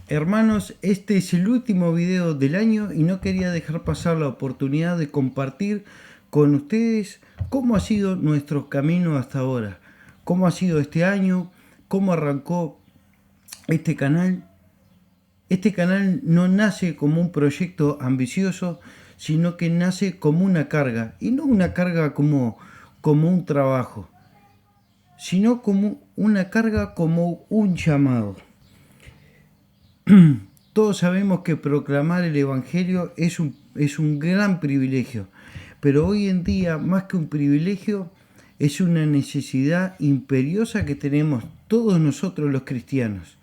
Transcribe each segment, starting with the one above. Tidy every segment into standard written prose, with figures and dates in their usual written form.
Hermanos, este es el último video del año y no quería dejar pasar la oportunidad de compartir con ustedes cómo ha sido nuestro camino hasta ahora, cómo ha sido este año, cómo arrancó este canal. Este canal no nace como un proyecto ambicioso, sino que nace como una carga, y no una carga como un trabajo, sino como una carga, como un llamado. Todos sabemos que proclamar el Evangelio es un gran privilegio, pero hoy en día, más que un privilegio, es una necesidad imperiosa que tenemos todos nosotros los cristianos.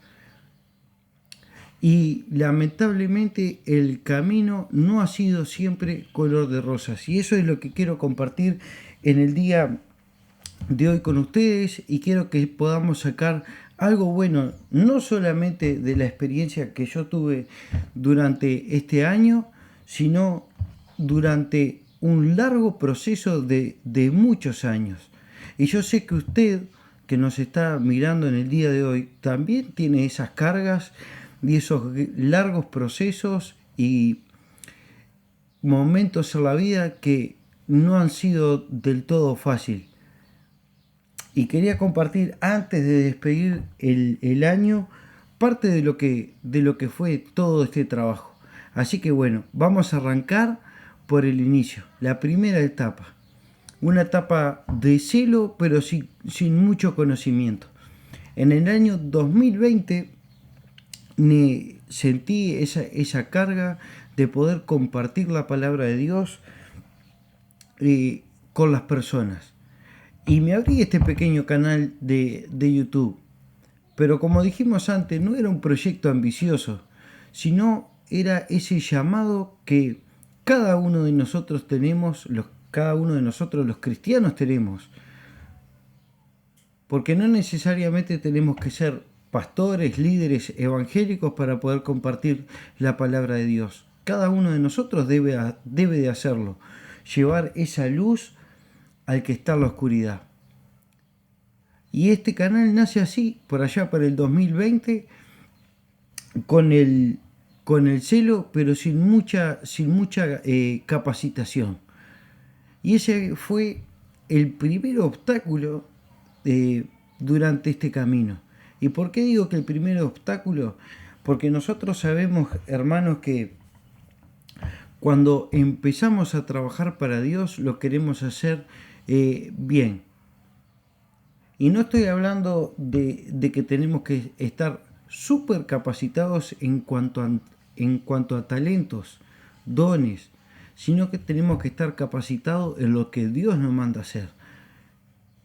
Y lamentablemente el camino no ha sido siempre color de rosas. Y eso es lo que quiero compartir en el día de hoy con ustedes, y quiero que podamos sacar algo bueno, no solamente de la experiencia que yo tuve durante este año, sino durante un largo proceso de muchos años. Y yo sé que usted, que nos está mirando en el día de hoy, también tiene esas cargas y esos largos procesos y momentos en la vida que no han sido del todo fácil. Y quería compartir, antes de despedir el año, parte de lo que fue todo este trabajo. Así que bueno, vamos a arrancar por el inicio, la primera etapa. Una etapa de celo, pero sin mucho conocimiento. En el año 2020 me sentí esa carga de poder compartir la palabra de Dios con las personas. Y me abrí este pequeño canal de YouTube. Pero como dijimos antes, no era un proyecto ambicioso, sino era ese llamado que cada uno de nosotros tenemos, cada uno de nosotros los cristianos tenemos. Porque no necesariamente tenemos que ser pastores, líderes evangélicos para poder compartir la palabra de Dios. Cada uno de nosotros debe de hacerlo, llevar esa luz al que está en la oscuridad. Y este canal nace así, por allá para el 2020, con el celo, pero sin mucha capacitación. Y ese fue el primer obstáculo durante este camino. ¿Y por qué digo que el primer obstáculo? Porque nosotros sabemos, hermanos, que cuando empezamos a trabajar para Dios, lo queremos hacer bien. Y no estoy hablando de que tenemos que estar súper capacitados en cuanto a talentos, dones, sino que tenemos que estar capacitados en lo que Dios nos manda hacer.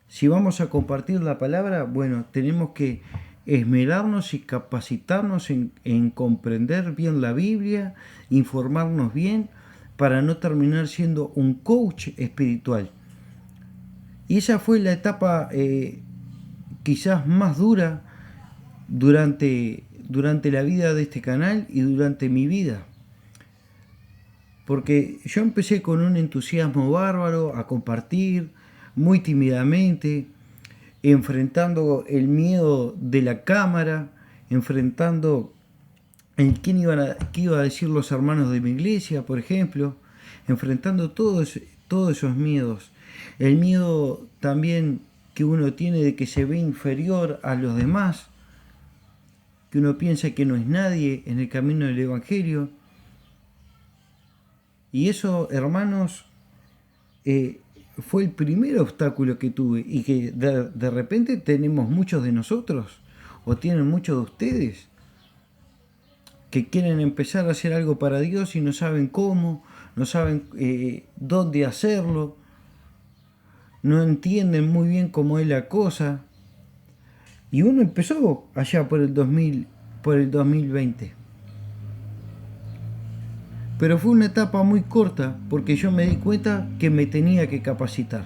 Si vamos a compartir la palabra, bueno, tenemos que esmerarnos y capacitarnos en comprender bien la Biblia, informarnos bien, para no terminar siendo un coach espiritual. Y esa fue la etapa quizás más dura durante la vida de este canal y durante mi vida. Porque yo empecé con un entusiasmo bárbaro a compartir, muy tímidamente, enfrentando el miedo de la cámara, enfrentando qué iba a decir los hermanos de mi iglesia, por ejemplo, enfrentando todos esos miedos. El miedo también que uno tiene de que se ve inferior a los demás, que uno piensa que no es nadie en el camino del Evangelio. Y eso, hermanos, fue el primer obstáculo que tuve, y que de repente tenemos muchos de nosotros, o tienen muchos de ustedes, que quieren empezar a hacer algo para Dios y no saben cómo, no saben dónde hacerlo, no entienden muy bien cómo es la cosa. Y uno empezó allá por el 2020. Pero fue una etapa muy corta, porque yo me di cuenta que me tenía que capacitar.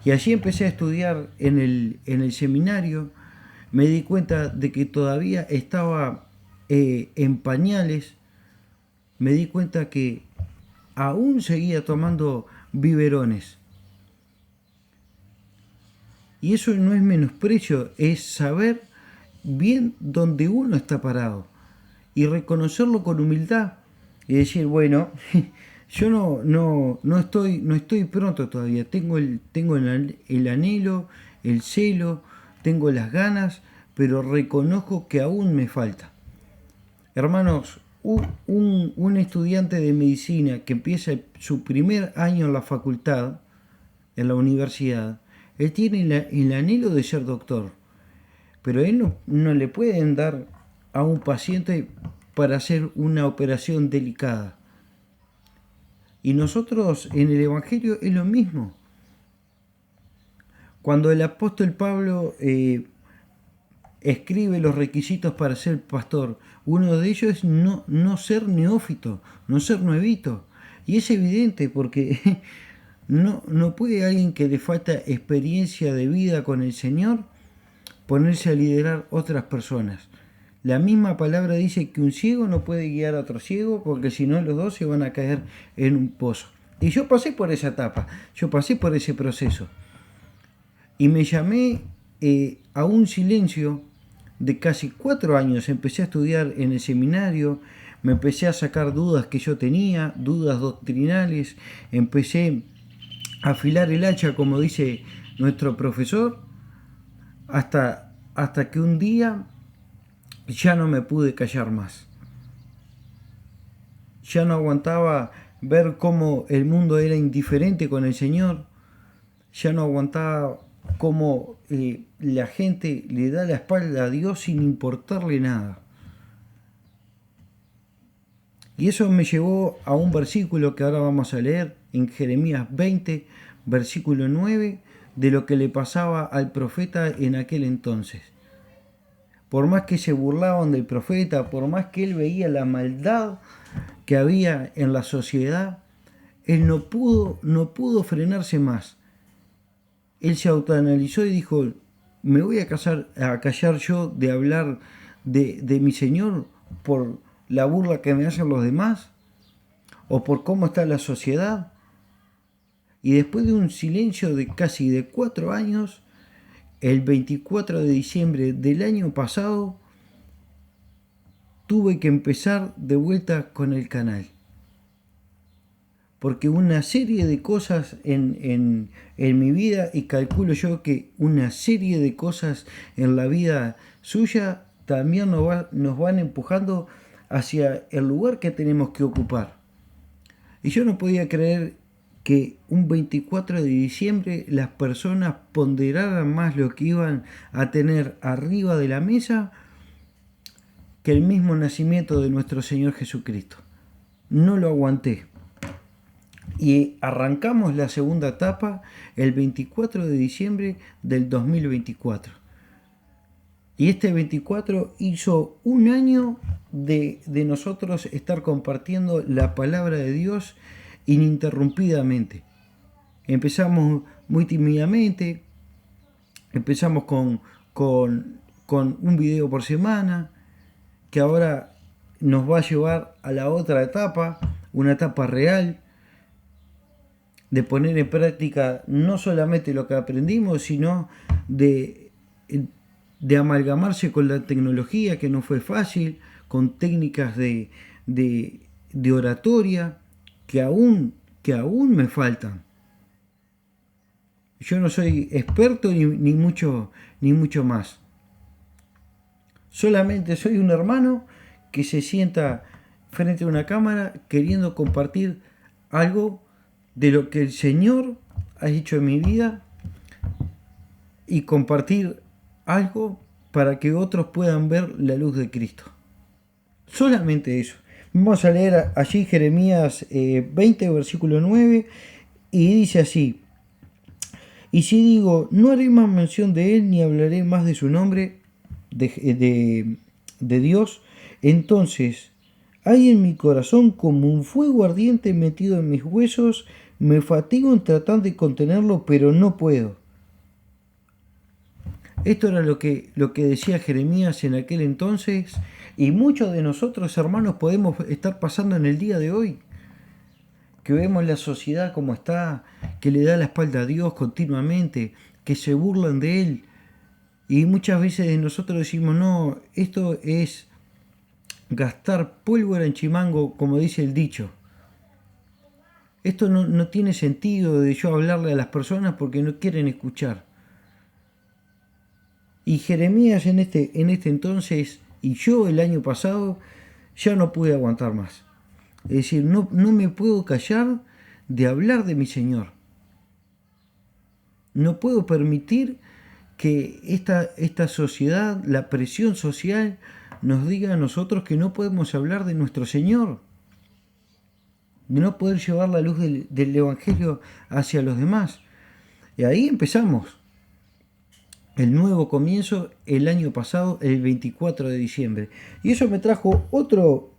Y allí empecé a estudiar en el seminario. Me di cuenta de que todavía estaba en pañales. Me di cuenta que aún seguía tomando biberones. Y eso no es menosprecio, es saber bien dónde uno está parado. y reconocerlo con humildad y decir, bueno, yo no estoy pronto todavía, tengo el anhelo, el celo, tengo las ganas, pero reconozco que aún me falta. Hermanos, un estudiante de medicina que empieza su primer año en la facultad, en la universidad, él tiene el anhelo de ser doctor, pero él no le pueden dar a un paciente para hacer una operación delicada. Y nosotros en el Evangelio es lo mismo. Cuando el apóstol Pablo escribe los requisitos para ser pastor, uno de ellos es no ser neófito, no ser nuevito. Y es evidente porque no puede alguien que le falta experiencia de vida con el Señor ponerse a liderar otras personas. La misma palabra dice que un ciego no puede guiar a otro ciego porque si no los dos se van a caer en un pozo. Y yo pasé por esa etapa, yo pasé por ese proceso. Y me llamé a un silencio de casi 4 años. Empecé a estudiar en el seminario, me empecé a sacar dudas que yo tenía, dudas doctrinales, empecé a afilar el hacha, como dice nuestro profesor, hasta que un día ya no me pude callar más. Ya no aguantaba ver cómo el mundo era indiferente con el Señor. Ya no aguantaba cómo la gente le da la espalda a Dios sin importarle nada. Y eso me llevó a un versículo que ahora vamos a leer en Jeremías 20, versículo 9, de lo que le pasaba al profeta en aquel entonces. Por más que se burlaban del profeta, por más que él veía la maldad que había en la sociedad, él no pudo frenarse más. Él se autoanalizó y dijo, me voy a callar yo de hablar de mi Señor por la burla que me hacen los demás o por cómo está la sociedad. Y después de un silencio de casi de 4 años, el 24 de diciembre del año pasado, tuve que empezar de vuelta con el canal. Porque una serie de cosas en mi vida, y calculo yo que una serie de cosas en la vida suya, también nos van empujando hacia el lugar que tenemos que ocupar. Y yo no podía creer que un 24 de diciembre las personas ponderaran más lo que iban a tener arriba de la mesa que el mismo nacimiento de nuestro Señor Jesucristo. No lo aguanté. Y arrancamos la segunda etapa el 24 de diciembre del 2024. Y este 24 hizo un año de nosotros estar compartiendo la palabra de Dios ininterrumpidamente. Empezamos muy tímidamente, empezamos con un video por semana, que ahora nos va a llevar a la otra etapa, una etapa real, de poner en práctica no solamente lo que aprendimos, sino de amalgamarse con la tecnología, que no fue fácil, con técnicas de oratoria, que aún me faltan. Yo no soy experto ni mucho más. Solamente soy un hermano que se sienta frente a una cámara queriendo compartir algo de lo que el Señor ha hecho en mi vida y compartir algo para que otros puedan ver la luz de Cristo. Solamente eso. Vamos a leer allí Jeremías 20, versículo 9, y dice así: y si digo, no haré más mención de él, ni hablaré más de su nombre, de Dios, entonces hay en mi corazón como un fuego ardiente metido en mis huesos, me fatigo en tratar de contenerlo, pero no puedo. Esto era lo que decía Jeremías en aquel entonces, y muchos de nosotros, hermanos, podemos estar pasando en el día de hoy, que vemos la sociedad como está, que le da la espalda a Dios continuamente, que se burlan de Él, y muchas veces nosotros decimos, no, esto es gastar pólvora en chimango, como dice el dicho. Esto no tiene sentido de yo hablarle a las personas porque no quieren escuchar. Y Jeremías en este entonces, y yo el año pasado, ya no pude aguantar más. Es decir, no me puedo callar de hablar de mi Señor. No puedo permitir que esta sociedad, la presión social, nos diga a nosotros que no podemos hablar de nuestro Señor, de no poder llevar la luz del Evangelio hacia los demás. Y ahí empezamos el nuevo comienzo el año pasado, el 24 de diciembre. Y eso me trajo otro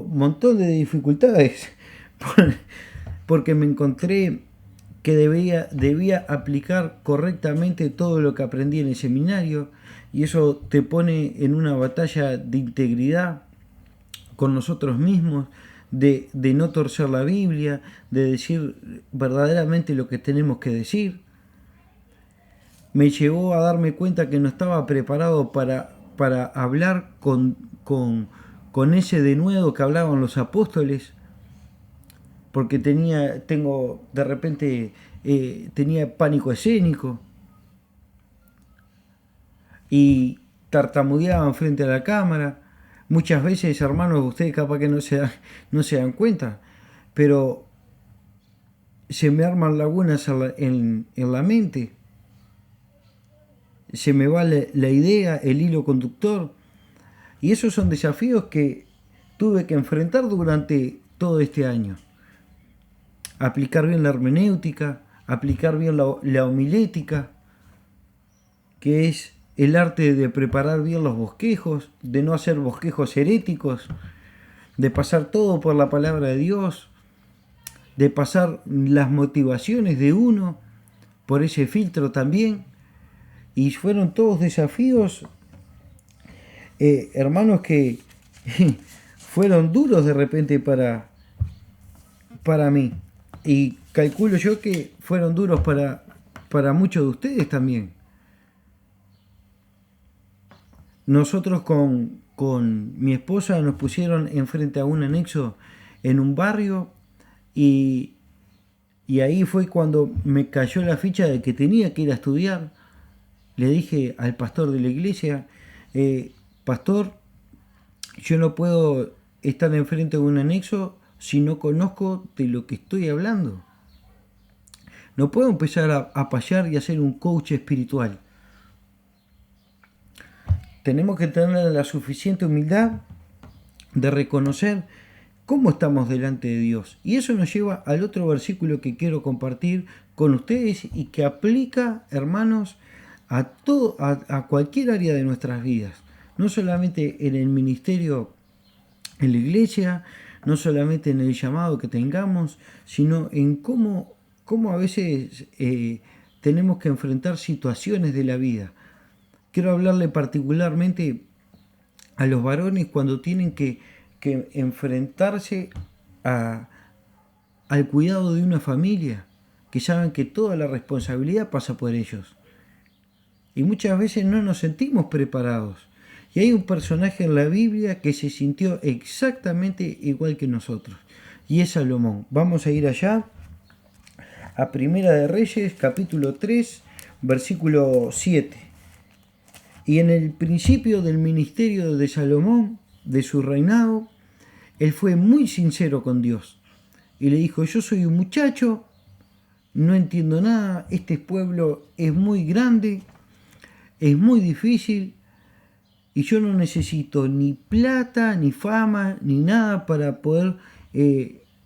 montón de dificultades, porque me encontré que debía aplicar correctamente todo lo que aprendí en el seminario, y eso te pone en una batalla de integridad con nosotros mismos, de no torcer la Biblia, de decir verdaderamente lo que tenemos que decir. Me llevó a darme cuenta que no estaba preparado para hablar con ese denuedo que hablaban los apóstoles, porque tenía pánico escénico y tartamudeaban frente a la cámara. Muchas veces, hermanos, ustedes capaz que no se dan cuenta, pero se me arman lagunas en la mente, se me va la idea, el hilo conductor, y esos son desafíos que tuve que enfrentar durante todo este año. Aplicar bien la hermenéutica, aplicar bien la homilética, que es el arte de preparar bien los bosquejos, de no hacer bosquejos heréticos, de pasar todo por la palabra de Dios, de pasar las motivaciones de uno por ese filtro también. Y fueron todos desafíos, hermanos, que fueron duros de repente para mí. Y calculo yo que fueron duros para muchos de ustedes también. Nosotros con mi esposa nos pusieron enfrente a un anexo en un barrio, y ahí fue cuando me cayó la ficha de que tenía que ir a estudiar. Le dije al pastor de la iglesia, pastor, yo no puedo estar enfrente de un anexo si no conozco de lo que estoy hablando. No puedo empezar a payar y a ser un coach espiritual. Tenemos que tener la suficiente humildad de reconocer cómo estamos delante de Dios. Y eso nos lleva al otro versículo que quiero compartir con ustedes y que aplica, hermanos, a cualquier área de nuestras vidas. No solamente en el ministerio, en la iglesia, no solamente en el llamado que tengamos, sino en cómo a veces tenemos que enfrentar situaciones de la vida. Quiero hablarle particularmente a los varones cuando tienen que enfrentarse al cuidado de una familia, que saben que toda la responsabilidad pasa por ellos. Y muchas veces no nos sentimos preparados. Y hay un personaje en la Biblia que se sintió exactamente igual que nosotros, y es Salomón. Vamos a ir allá a Primera de Reyes, capítulo 3, versículo 7. Y en el principio del ministerio de Salomón, de su reinado, él fue muy sincero con Dios. Y le dijo, yo soy un muchacho, no entiendo nada, este pueblo es muy grande, es muy difícil, y yo no necesito ni plata, ni fama, ni nada para poder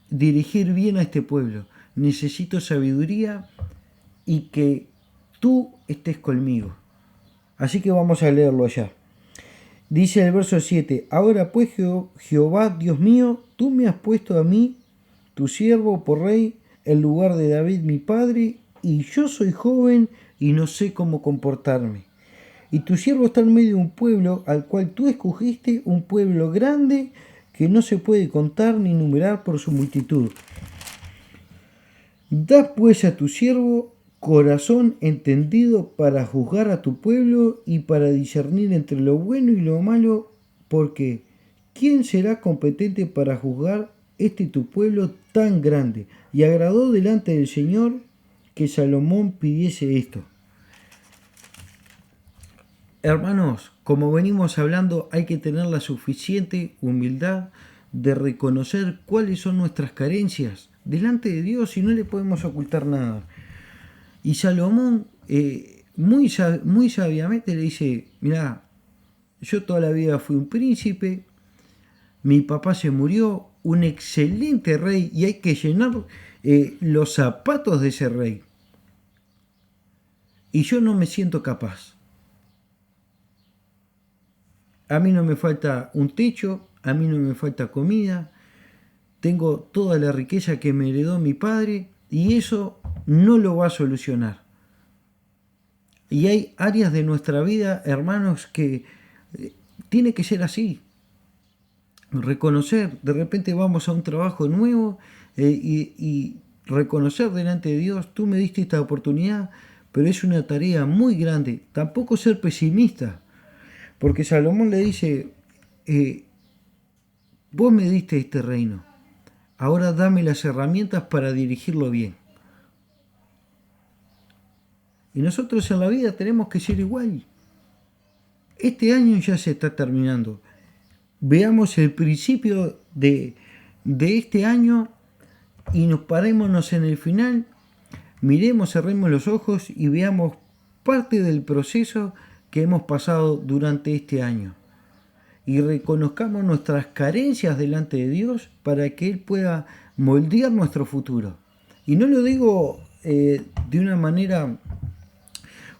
dirigir bien a este pueblo. Necesito sabiduría y que tú estés conmigo. Así que vamos a leerlo allá. Dice el verso 7, ahora pues Jehová, Dios mío, tú me has puesto a mí, tu siervo, por rey, en lugar de David mi padre, y yo soy joven y no sé cómo comportarme. Y tu siervo está en medio de un pueblo al cual tú escogiste, un pueblo grande que no se puede contar ni numerar por su multitud. Da pues a tu siervo corazón entendido para juzgar a tu pueblo y para discernir entre lo bueno y lo malo, porque ¿quién será competente para juzgar tu pueblo tan grande? Y agradó delante del Señor que Salomón pidiese esto. Hermanos, como venimos hablando, hay que tener la suficiente humildad de reconocer cuáles son nuestras carencias delante de Dios y no le podemos ocultar nada. Y Salomón muy sabiamente le dice, mirá, yo toda la vida fui un príncipe, mi papá se murió, un excelente rey, y hay que llenar los zapatos de ese rey. Y yo no me siento capaz. A mí no me falta un techo, a mí no me falta comida, tengo toda la riqueza que me heredó mi padre y eso no lo va a solucionar. Y hay áreas de nuestra vida, hermanos, que tiene que ser así. Reconocer, de repente vamos a un trabajo nuevo y reconocer delante de Dios, tú me diste esta oportunidad, pero es una tarea muy grande. Tampoco ser pesimista, porque Salomón le dice, vos me diste este reino, ahora dame las herramientas para dirigirlo bien. Y nosotros en la vida tenemos que ser igual. Este año ya se está terminando. Veamos el principio de este año y nos parémonos en el final, miremos, cerremos los ojos y veamos parte del proceso que hemos pasado durante este año. Y reconozcamos nuestras carencias delante de Dios para que Él pueda moldear nuestro futuro. Y no lo digo de una manera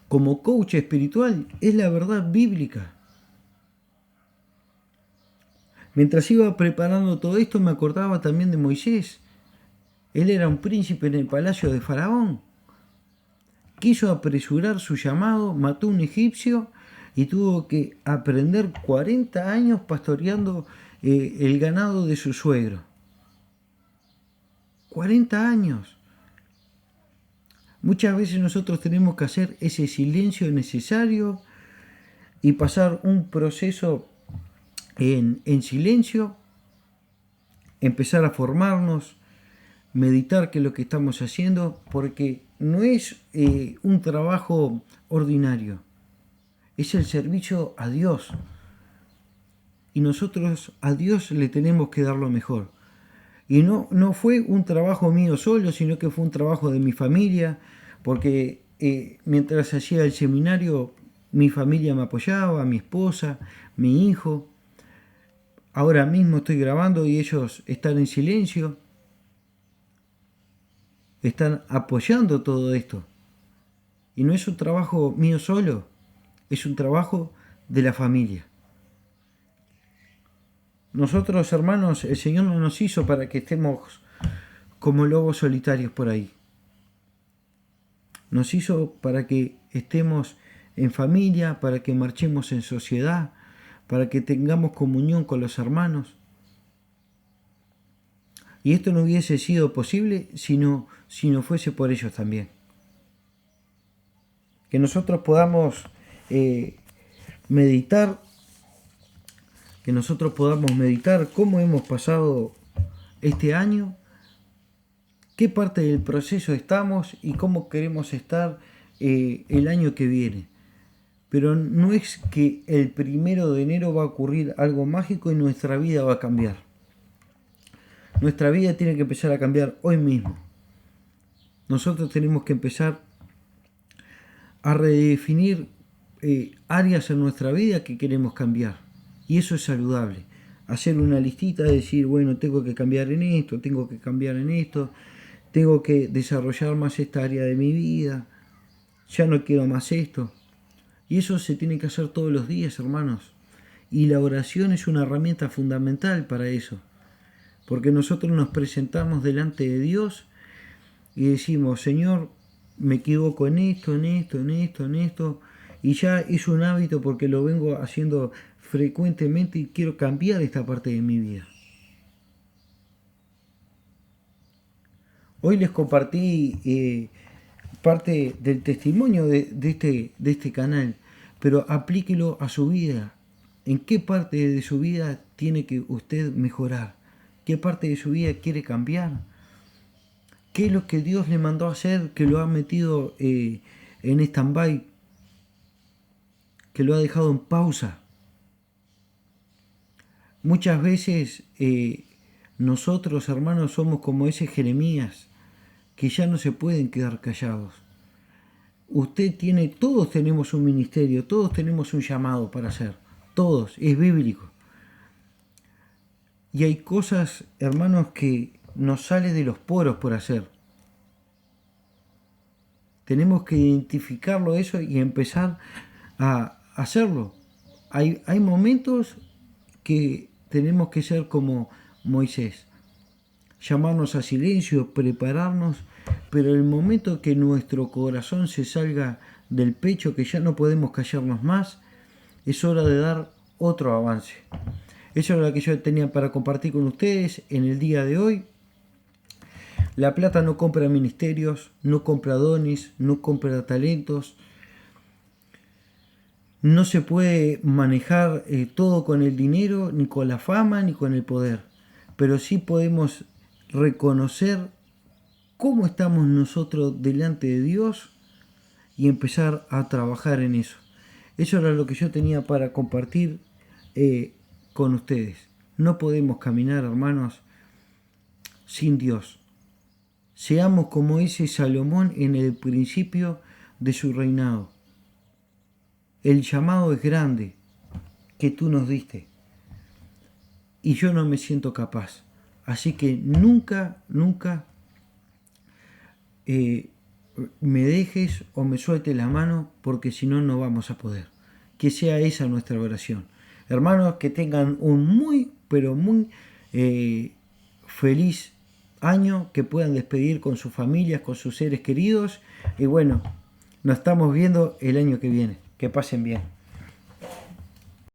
como coach espiritual, es la verdad bíblica. Mientras iba preparando todo esto me acordaba también de Moisés. Él era un príncipe en el palacio de Faraón. Quiso apresurar su llamado, mató a un egipcio y tuvo que aprender 40 años pastoreando el ganado de su suegro. 40 años. Muchas veces nosotros tenemos que hacer ese silencio necesario y pasar un proceso en silencio, empezar a formarnos, meditar qué es lo que estamos haciendo, porque no es un trabajo ordinario, es el servicio a Dios. Y nosotros a Dios le tenemos que dar lo mejor. Y no fue un trabajo mío solo, sino que fue un trabajo de mi familia, porque mientras hacía el seminario, mi familia me apoyaba, mi esposa, mi hijo. Ahora mismo estoy grabando y ellos están en silencio, están apoyando todo esto. Y no es un trabajo mío solo, es un trabajo de la familia. Nosotros, hermanos, el Señor no nos hizo para que estemos como lobos solitarios por ahí. Nos hizo para que estemos en familia, para que marchemos en sociedad, para que tengamos comunión con los hermanos. Y esto no hubiese sido posible si no fuese por ellos también. Que nosotros podamos meditar cómo hemos pasado este año, qué parte del proceso estamos y cómo queremos estar el año que viene. Pero no es que el 1 de enero va a ocurrir algo mágico y nuestra vida va a cambiar. Nuestra vida tiene que empezar a cambiar hoy mismo. Nosotros tenemos que empezar a redefinir áreas en nuestra vida que queremos cambiar. Y eso es saludable. Hacer una listita, decir, bueno, tengo que cambiar en esto, tengo que cambiar en esto, tengo que desarrollar más esta área de mi vida, ya no quiero más esto. Y eso se tiene que hacer todos los días, hermanos. Y la oración es una herramienta fundamental para eso. Porque nosotros nos presentamos delante de Dios y decimos, Señor, me equivoco en esto, en esto, en esto, en esto. Y ya es un hábito porque lo vengo haciendo frecuentemente y quiero cambiar esta parte de mi vida. Hoy les compartí parte del testimonio de este canal, pero aplíquelo a su vida. en qué parte de su vida tiene que usted mejorar, qué parte de su vida quiere cambiar, qué es lo que Dios le mandó a hacer que lo ha metido en stand-by, que lo ha dejado en pausa. Muchas veces nosotros, hermanos, somos como ese Jeremías, que ya no se pueden quedar callados. Todos tenemos un ministerio, todos tenemos un llamado para hacer, todos, es bíblico. Y hay cosas, hermanos, que nos sale de los poros por hacer. Tenemos que identificarlo eso y empezar a hacerlo. Hay momentos que tenemos que ser como Moisés, llamarnos a silencio, prepararnos, pero el momento que nuestro corazón se salga del pecho, que ya no podemos callarnos más, es hora de dar otro avance. Eso es lo que yo tenía para compartir con ustedes en el día de hoy. La plata no compra ministerios, no compra dones, no compra talentos. No se puede manejar todo con el dinero, ni con la fama, ni con el poder. Pero sí podemos reconocer cómo estamos nosotros delante de Dios y empezar a trabajar en eso. Eso era lo que yo tenía para compartir con ustedes. No podemos caminar, hermanos, sin Dios. Seamos como ese Salomón en el principio de su reinado. El llamado es grande que tú nos diste y yo no me siento capaz. Así que nunca me dejes o me suelte la mano, porque si no, no vamos a poder. Que sea esa nuestra oración. Hermanos, que tengan un muy, pero muy feliz año, que puedan despedir con sus familias, con sus seres queridos. Y bueno, nos estamos viendo el año que viene. Que pasen bien.